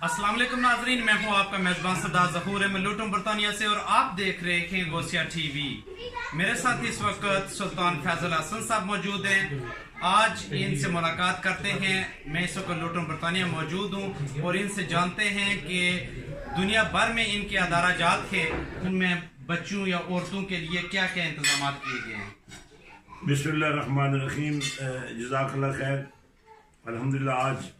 अस्सलाम वालेकुम नाजरीन, मैं हूं आपका मेजबान सरदार ज़हूर मल्लूटम बरतानिया से और आप देख रहे हैं गोसिया टीवी। मेरे साथ इस वक्त सुल्तान फैजल हसन साहब मौजूद हैं। आज इनसे मुलाकात करते हैं। मैं इस वक्त लूटम बरतानिया मौजूद हूं और इनसे जानते हैं कि दुनिया भर में इनके अदारा जात है, उनमें बच्चों या औरतों के लिए क्या क्या इंतजाम किए गए हैं। बिस्मिल्लाहिर्रहमानिर्रहीम, जज़ाकल्लाह खैर। अल्हम्दुलिल्लाह आज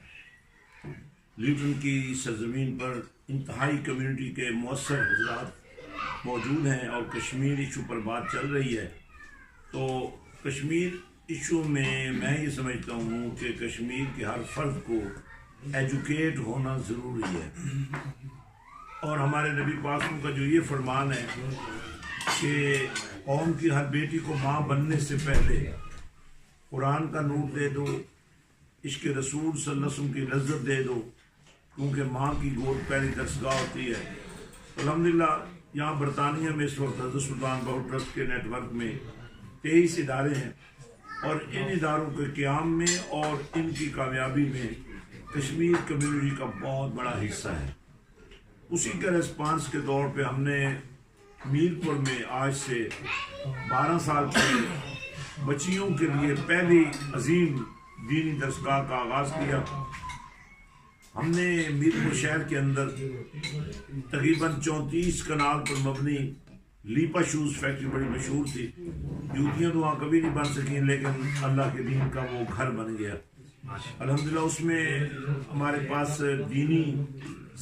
ल्यूटन की सरजमीन पर इंतहाई कम्युनिटी के मौसर हजरात मौजूद हैं और कश्मीर इशू पर बात चल रही है। तो कश्मीर इशू में मैं ये समझता हूँ कि कश्मीर के हर फर्द को एजुकेट होना ज़रूरी है और हमारे नबी पाक का जो ये फरमान है कि कौम की हर बेटी को माँ बनने से पहले कुरान का नूर दे दो, इश्क़ रसूल सल्लल्लाहु अलैहि वसल्लम की लज्जत दे दो, क्योंकि माँ की गोद पहली दरसगाह होती है। अल्हम्दुलिल्लाह यहाँ बरतानिया में इस वक्त हज़रत सुल्तान बाहू ट्रस्ट के नेटवर्क में 23 इदारे हैं और इन इदारों के क़याम में और इनकी कामयाबी में कश्मीर कम्युनिटी का बहुत बड़ा हिस्सा है। उसी के रिस्पांस के तौर पे हमने मीरपुर में आज से 12 साल पहले बच्चियों के लिए पहली अजीम दीनी दरसगाह का आगाज़ किया। हमने मीरपुर शहर के अंदर तकरीबन 34 कनाल पर मबनी लीपा शूज़ फैक्ट्री बड़ी मशहूर थी। जूतियाँ तो वहाँ कभी नहीं बन सकी, लेकिन अल्लाह के दीन का वो घर बन गया। अल्हम्दुलिल्लाह उसमें हमारे पास दीनी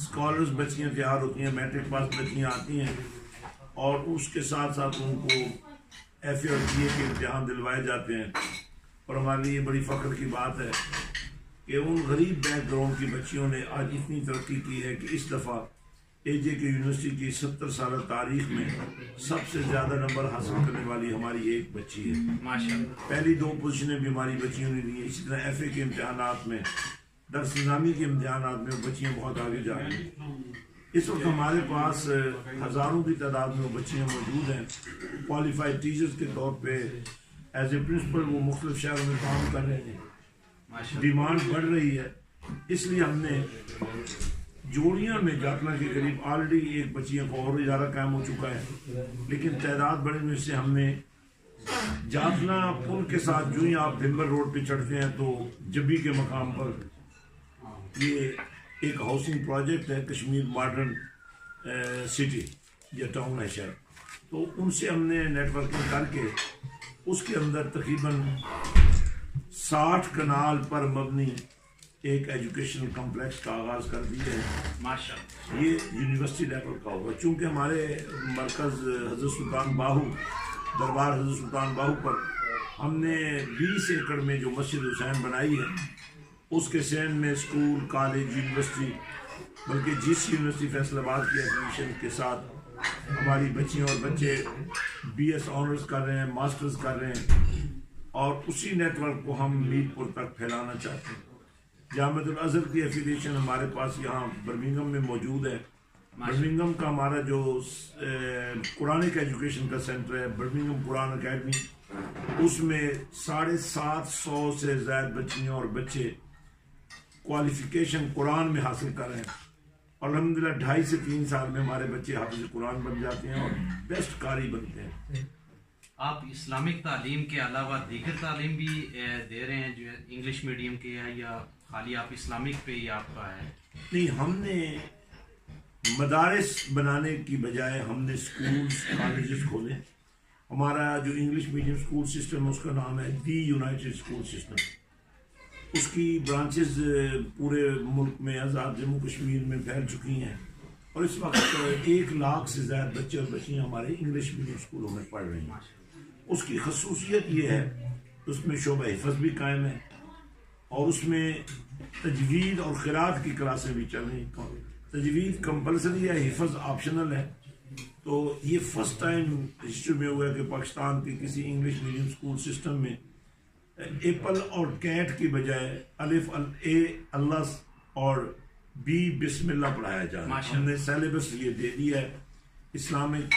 स्कॉलर्स बच्चियाँ तैयार होती हैं, मैट्रिक पास बच्चियाँ आती हैं और उसके साथ साथ उनको FA और BA के इम्तिहान दिलवाए जाते हैं। और हमारे लिए बड़ी फ़ख्र की बात है कि उन गरीब बैकग्राउंड की बच्चियों ने आज इतनी तरक्की की है कि इस दफ़ा AJK यूनिवर्सिटी की 70 साल तारीख में सबसे ज़्यादा नंबर हासिल करने वाली हमारी एक बच्ची है माशाअल्लाह। पहली 2 पोजीशनें भी हमारी बच्चियों ने ली हैं। इसी तरह FA के इम्तिहानात में, दर्स निज़ामी के इम्तिहानात में बच्चियाँ बहुत आगे जा रही हैं। इस वक्त हमारे पास हज़ारों की तादाद में बच्चियाँ मौजूद हैं। क्वालिफाइड टीचर्स के तौर पे एज ए प्रिंसिपल वो मुख्तलिफ शहरों में काम कर रहे हैं। डिमांड बढ़ रही है, इसलिए हमने जोड़ियाँ में जातना के करीब ऑलरेडी एक बच्चियों को और इजारा कायम हो चुका है, लेकिन तादाद बढ़ने से हमने जातना पुल के साथ जो ही आप भिम्बर रोड पे चढ़ते हैं तो जबी के मकाम पर ये एक हाउसिंग प्रोजेक्ट है, कश्मीर मॉडर्न सिटी या टाउन है शहर। तो उनसे हमने नेटवर्किंग करके उसके अंदर तकरीबन 60 कनाल पर मबनी एक एजुकेशनल कम्प्लेक्स का आगाज़ कर दिया है माशाअल्लाह। ये यूनिवर्सिटी लेवल का होगा, चूँकि हमारे मरकज़ हज़रत सुल्तान बाहू दरबार हज़रत सुल्तान बाहू पर हमने 20 एकड़ में जो मस्जिद हुसैन बनाई है, उसके सैन में स्कूल, कॉलेज, यूनिवर्सिटी, बल्कि जिस यूनिवर्सिटी फैसलाबाद की एडमिशन के साथ हमारी बच्चियाँ और बच्चे BS ऑनर्स कर रहे हैं, मास्टर्स कर रहे हैं और उसी नेटवर्क को हम मीरपुर तक फैलाना चाहते हैं। जामिअतुल अज़हर की एफिलिएशन हमारे पास यहाँ बर्मिंघम में मौजूद है। बर्मिंघम का हमारा जो कुरानिक एजुकेशन का सेंटर है, बर्मिंघम कुरान अकेडमी, उसमें 750 से ज़्यादा बच्चियाँ और बच्चे क्वालिफिकेशन कुरान में हासिल कर रहे हैं। अल्हम्दुलिल्लाह 2.5 से 3 साल में हमारे बच्चे हाफिज़ कुरान बन जाते हैं और बेस्ट कारी बनते हैं। आप इस्लामिक तालीम के अलावा दीगर तालीम भी दे रहे हैं, जो इंग्लिश मीडियम के है या खाली आप इस्लामिक पे ही आपका है? नहीं, हमने मदारिस बनाने की बजाय हमने स्कूल्स, कॉलेजेस खोले। हमारा जो इंग्लिश मीडियम स्कूल सिस्टम है उसका नाम है दी यूनाइटेड स्कूल सिस्टम। उसकी ब्रांचेस पूरे मुल्क में, आज़ाद जम्मू कश्मीर में फैल चुकी हैं और इस वक्त 1 लाख से ज़्यादा बच्चे और बच्चियाँ हमारे इंग्लिश मीडियम स्कूलों में पढ़ रही हैं। उसकी खसूसियत ये है, उसमें शोबा हिफ़्ज़ भी कायम है और उसमें तजवीद और क़िराअत की क्लासें भी चल रही हैं। तजवीद कंपलसरी है, हिफ़्ज़ ऑप्शनल है। तो ये फर्स्ट टाइम हिस्ट्री में हुआ है कि पाकिस्तान के किसी इंग्लिश मीडियम स्कूल सिस्टम में एप्पल और कैट की बजाय अलिफ ए अल्लाह और बी बिस्मिल्लाह पढ़ाया जा रहा है। हमने सिलेबस ये दे दिया है, इस्लामिक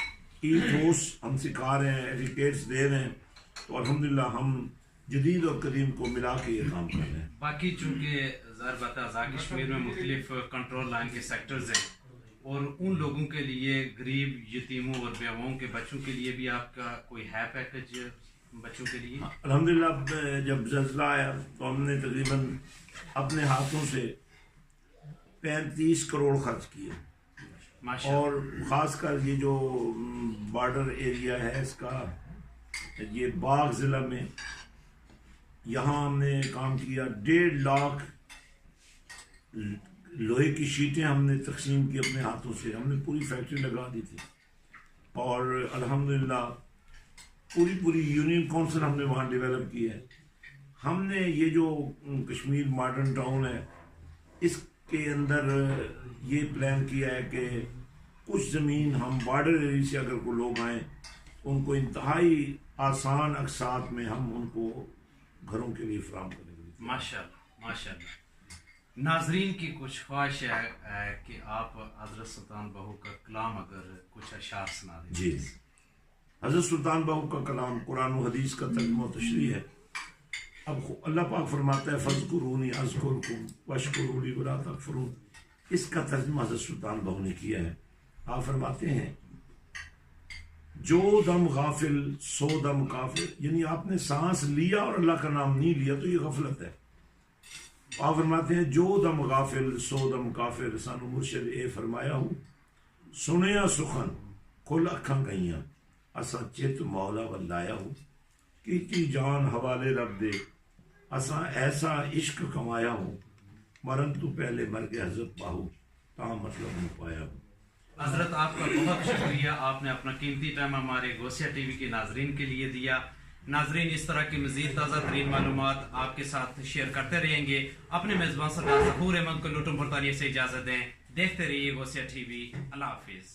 ईथोस हम सिखा रहे हैं, एजुकेट्स दे रहे हैं। तो अल्हम्दुलिल्लाह हम जदीद और कदीम को मिला के ये काम कर रहे हैं। बाकी चूंकि ज़ाहिर बात है आज़ाद कश्मीर में मुख्तलिफ कंट्रोल लाइन के सेक्टर्स हैं और उन लोगों के लिए गरीब यतीमों और बेवाओं के बच्चों के लिए भी आपका कोई है पैकेज बच्चों के लिए? अल्हम्दुलिल्लाह जब ज़ल्ज़ला आया तो हमने तकरीबन अपने हाथों से 35 करोड़ खर्च किए और ख़ासकर ये जो बॉर्डर एरिया है इसका, ये बाग ज़िला में, यहाँ हमने काम किया। 1.5 लाख लोहे की शीटें हमने तकसीम की अपने हाथों से, हमने पूरी फैक्ट्री लगा दी थी और अल्हम्दुलिल्लाह पूरी यूनियन काउंसिल हमने वहाँ डेवलप की है। हमने ये जो कश्मीर मॉडर्न टाउन है इसके अंदर ये प्लान किया है कि कुछ ज़मीन हम बॉर्डर एरिया से अगर कोई लोग आएँ उनको इंतहाई आसान अक़सात में हम उनको घरों के लिए फराहम करेंगे। माशाअल्लाह माशाअल्लाह। नाजरीन की कुछ ख्वाहिश है कि आप हज़रत सुल्तान बहू का कलाम अगर कुछ अशार सुना दें। जी, हज़रत सुल्तान बहू का कलाम कुरान और हदीस का तर्जुमा व तशरीह है। अब अल्लाह पाक फरमाता है फ़ज़्कुरूनी अज़्कुरकुम वश्कुरू ली वला तकफुरून। इसका तर्जुमा हज़रत सुल्तान बहू ने किया है। आप फरमाते हैं जो दम गाफिल सो दम काफिर, यानी आपने सांस लिया और अल्लाह का नाम नहीं लिया तो ये गफलत है। आप फरमाते हैं जो दम गाफिल सो दम काफिर, सानू मुर्शिद ए फरमाया हूँ सुनिया सुखन खुल अखा गईया असा चित मौला वल्लाया हूँ की जान हवाले रब दे असा ऐसा इश्क कमाया हूँ मरन तो पहले मर के हजरत पाहू ता मतलब नहीं पाया हूँ। हजरत आपका बहुत शुक्रिया, आपने अपना कीमती टाइम हमारे गौसिया टीवी के नाजरीन के लिए दिया। नाजरीन इस तरह की मजीद ताज़ा तरीन मालूमात आपके साथ शेयर करते रहेंगे। अपने मेज़बान सरदार ज़हूर अहमद को लुटुम बरतानिया से इजाज़त दें। देखते रहिए गौसिया टीवी। अल्लाह हाफिज़।